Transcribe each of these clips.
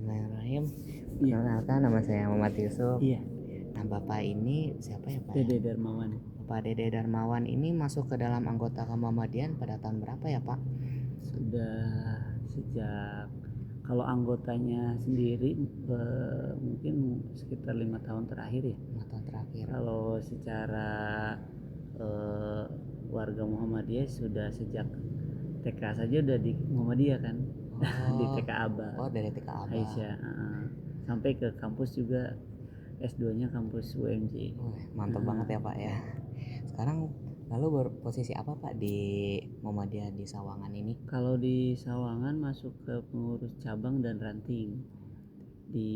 Bismillahirrahmanirrahim. Iya, Perkenalkan, nama saya Muhammad Yusuf. iya, Nah, Bapak ini siapa ya, Pak? Dede Darmawan. Bapak Dede Darmawan ini masuk ke dalam anggota Kemuhamadian pada tahun berapa ya, Pak? Sudah sejak kalau anggotanya sendiri mungkin sekitar 5 tahun terakhir ya. 5 tahun terakhir. Kalau secara eh, warga Muhammadiyah sudah sejak TK saja udah di Muhammadiyah kan. Di TK Aba dari TK Aba. Aisyah, sampai ke kampus juga S2-nya kampus UMJ. Mantap banget ya, Pak ya. Sekarang lalu berposisi apa, Pak, di Muhammadiyah di Sawangan ini? Kalau di Sawangan masuk ke pengurus cabang dan ranting. Di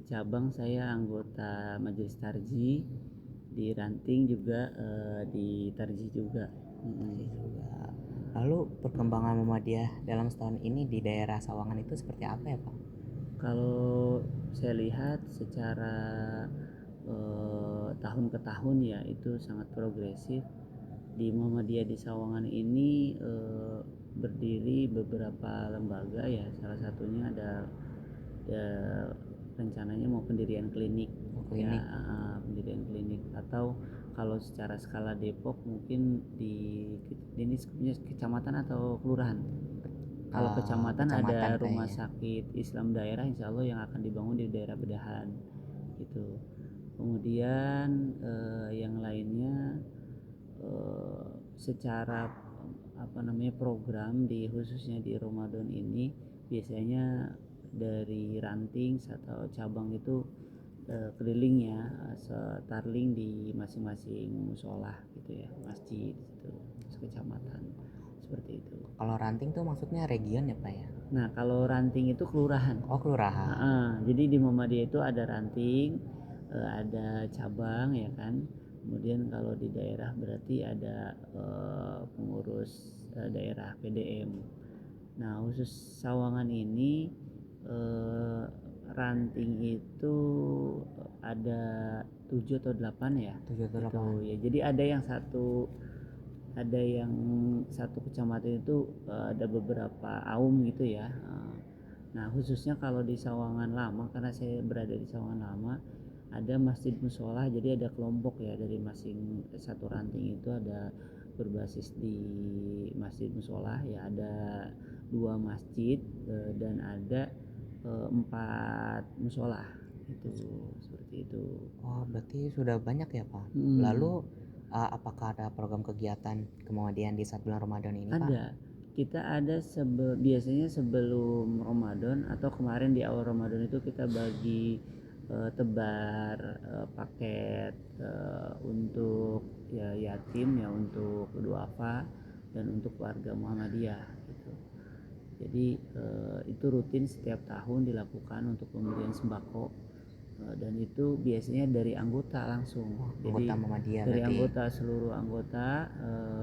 cabang saya anggota Majelis Tarji, di ranting juga di Tarji juga. Lalu perkembangan Muhammadiyah dalam setahun ini di daerah Sawangan itu seperti apa ya, Pak? Kalau saya lihat secara tahun ke tahun ya itu sangat progresif. Di Muhammadiyah di Sawangan ini berdiri beberapa lembaga ya, salah satunya ada rencananya mau pendirian klinik. Ya, pendirian klinik, atau kalau secara skala Depok mungkin di ini kecamatan atau kelurahan. Kalau kecamatan ada rumah sakit Islam daerah, insya Allah yang akan dibangun di daerah Bedahan gitu. Kemudian yang lainnya secara program di khususnya di Ramadan ini biasanya dari ranting atau cabang itu keliling ya, starling di masing-masing musola gitu ya, masjid itu kecamatan seperti itu. Kalau ranting tuh maksudnya region ya, Pak ya? Nah, kalau ranting itu kelurahan. Oh, kelurahan. Jadi di Muhammadiyah itu ada ranting, ada cabang ya kan. Kemudian kalau di daerah berarti ada pengurus daerah PDM. Nah, khusus Sawangan ini ranting itu ada 7 atau 8 ya. 7 atau 8. Ya, jadi ada yang satu kecamatan itu ada beberapa aum gitu ya. Nah, khususnya kalau di Sawangan Lama, karena saya berada di Sawangan Lama, ada masjid musola, jadi ada kelompok ya dari masing satu ranting itu ada berbasis di masjid musola ya, ada 2 masjid dan ada 4 musola itu, seperti itu. Oh, berarti sudah banyak ya, Pak. Lalu apakah ada program kegiatan Kemuhamadian di saat bulan Ramadan ini, Pak? Ada. Kita ada biasanya sebelum Ramadan atau kemarin di awal Ramadan itu kita bagi tebar paket untuk ya yatim ya, untuk duafa dan untuk warga Muhammadiyah gitu. Jadi itu rutin setiap tahun dilakukan untuk pemberian sembako, dan itu biasanya dari anggota langsung. Jadi dari anggota, seluruh anggota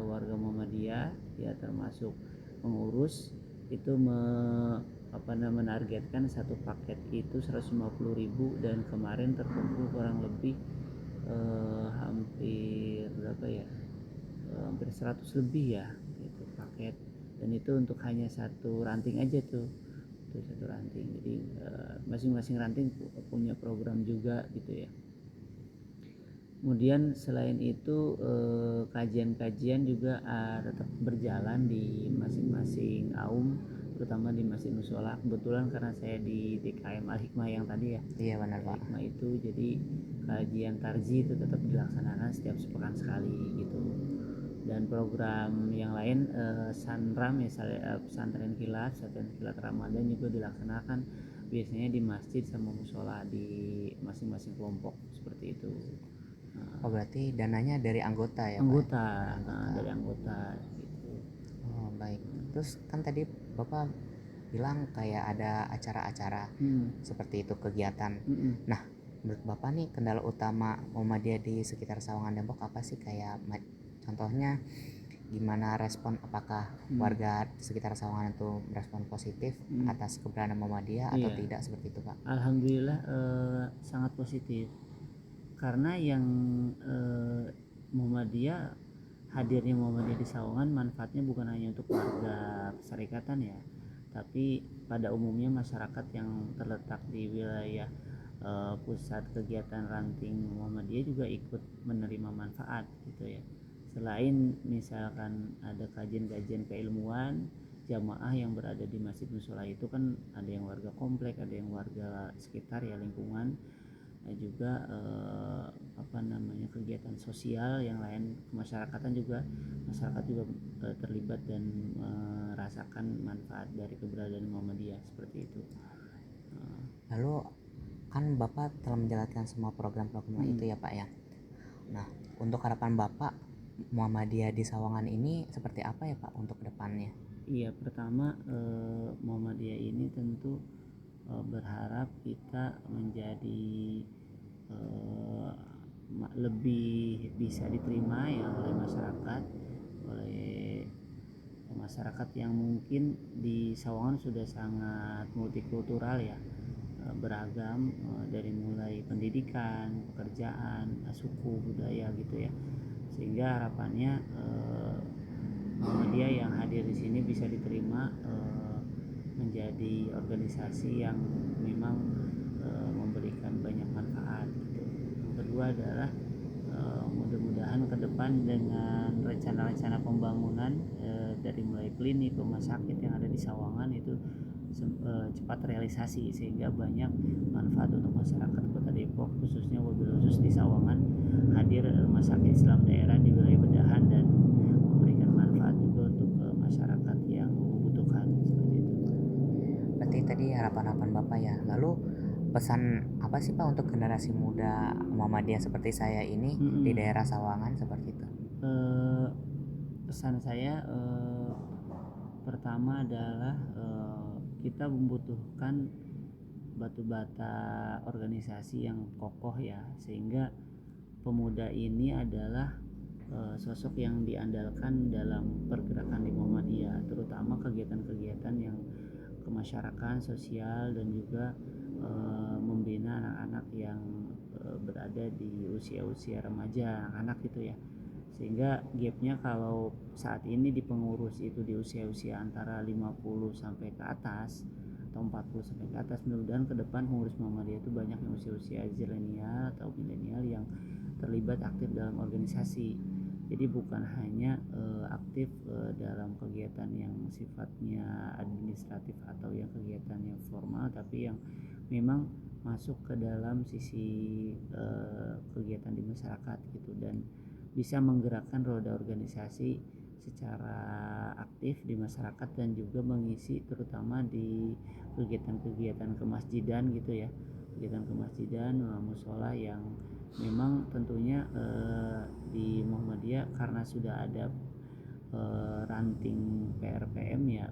warga Muhammadiyah ya, termasuk pengurus itu menargetkan satu paket itu 150.000, dan kemarin terkumpul kurang lebih hampir berapa ya, hampir 100 lebih ya itu paket, dan itu untuk hanya satu ranting aja tuh, itu satu ranting. Jadi masing-masing ranting punya program juga gitu ya. Kemudian selain itu kajian-kajian juga tetap berjalan di masing-masing aum, terutama di masjid musola. Kebetulan karena saya di DKM Al-Hikmah yang tadi ya. Iya, benar, Pak. Al-Hikmah itu jadi kajian tarji itu tetap dilaksanakan setiap sepekan sekali gitu. Dan program yang lain Sanram ya, pesantren kilat Ramadan juga dilaksanakan biasanya di masjid sama musola di masing-masing kelompok, seperti itu. Oh, berarti dananya dari anggota ya, Anggota, Pak? dari anggota gitu. Oh, baik. Terus kan tadi Bapak bilang kayak ada acara-acara seperti itu, kegiatan. Nah, menurut Bapak nih kendala utama Muhammadiyah di sekitar Sawangan Depok apa sih? Kayak contohnya gimana respon, apakah warga sekitar Sawangan itu merespon positif atas keberadaan Muhammadiyah atau tidak, seperti itu, Pak? Alhamdulillah sangat positif, karena yang hadirnya Muhammadiyah di Sawangan manfaatnya bukan hanya untuk warga perserikatan ya, tapi pada umumnya masyarakat yang terletak di wilayah pusat kegiatan ranting Muhammadiyah juga ikut menerima manfaat gitu ya. Selain misalkan ada kajian-kajian keilmuan, jamaah yang berada di masjid musola itu kan ada yang warga komplek, ada yang warga sekitar ya lingkungan, juga kegiatan sosial yang lain kemasyarakatan juga, masyarakat juga terlibat dan merasakan manfaat dari keberadaan Muhammadiyah seperti itu. Lalu kan Bapak telah menjalankan semua program-program itu ya Pak ya. Nah, untuk harapan Bapak Muhammadiyah di Sawangan ini seperti apa ya Pak untuk kedepannya? Iya, pertama Muhammadiyah ini tentu berharap kita menjadi lebih bisa diterima ya oleh masyarakat yang mungkin di Sawangan sudah sangat multikultural ya, beragam, dari mulai pendidikan, pekerjaan, suku, budaya gitu ya, sehingga harapannya Muhammadiyah yang hadir di sini bisa diterima menjadi organisasi yang memang memberikan banyak manfaat gitu. Yang kedua adalah mudah-mudahan ke depan dengan rencana-rencana pembangunan dari mulai klinik, rumah sakit yang ada di Sawangan itu cepat realisasi sehingga banyak manfaat untuk masyarakat Kota Depok, khususnya wabil khusus di Sawangan hadir rumah sakit Islam daerah di wilayah Bedahan dan memberikan manfaat juga untuk masyarakat yang membutuhkan seperti itu. Berarti tadi harapan-harapan Bapak ya. Lalu pesan apa sih Pak untuk generasi muda Muhammadiyah seperti saya ini di daerah Sawangan seperti itu? Pesan saya pertama adalah kita membutuhkan batu bata organisasi yang kokoh ya, sehingga pemuda ini adalah sosok yang diandalkan dalam pergerakan di Muhammadiyah, terutama kegiatan-kegiatan yang kemasyarakatan, sosial, dan juga membina anak-anak yang berada di usia-usia remaja, anak-anak gitu ya. Sehingga gapnya kalau saat ini di pengurus itu di usia-usia antara 50 sampai ke atas atau 40 sampai ke atas, mudah-mudahan ke depan pengurus Muhammadiyah itu banyak yang usia-usia zilenial atau milenial yang terlibat aktif dalam organisasi. Jadi bukan hanya aktif dalam kegiatan yang sifatnya administratif atau yang kegiatan yang formal, tapi yang memang masuk ke dalam sisi kegiatan di masyarakat gitu, dan bisa menggerakkan roda organisasi secara aktif di masyarakat dan juga mengisi terutama di kegiatan-kegiatan kemasjidan gitu ya, kegiatan kemasjidan, musola yang memang tentunya di Muhammadiyah karena sudah ada ranting PRPM ya,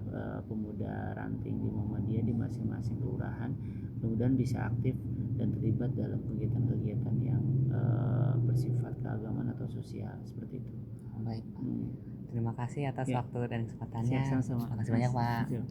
pemuda ranting di Muhammadiyah di masing-masing kelurahan, mudah-mudahan bisa aktif dan terlibat dalam kegiatan-kegiatan yang bersifat keagamaan atau sosial seperti itu. Baik Pak. Terima kasih atas Ya. waktu dan kesempatannya. Sama-sama. Terima kasih banyak Pak. Siap.